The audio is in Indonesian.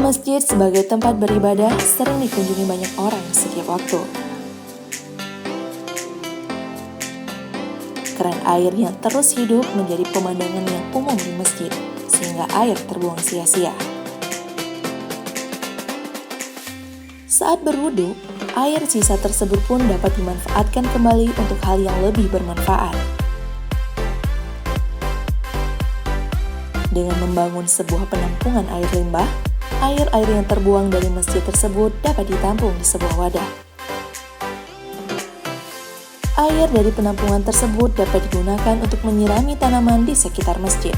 Masjid sebagai tempat beribadah sering dikunjungi banyak orang setiap waktu. Keran air yang terus hidup menjadi pemandangan yang umum di masjid, sehingga air terbuang sia-sia. Saat berwudu, air sisa tersebut pun dapat dimanfaatkan kembali untuk hal yang lebih bermanfaat. Dengan membangun sebuah penampungan air limbah, air-air yang terbuang dari masjid tersebut dapat ditampung di sebuah wadah. Air dari penampungan tersebut dapat digunakan untuk menyirami tanaman di sekitar masjid.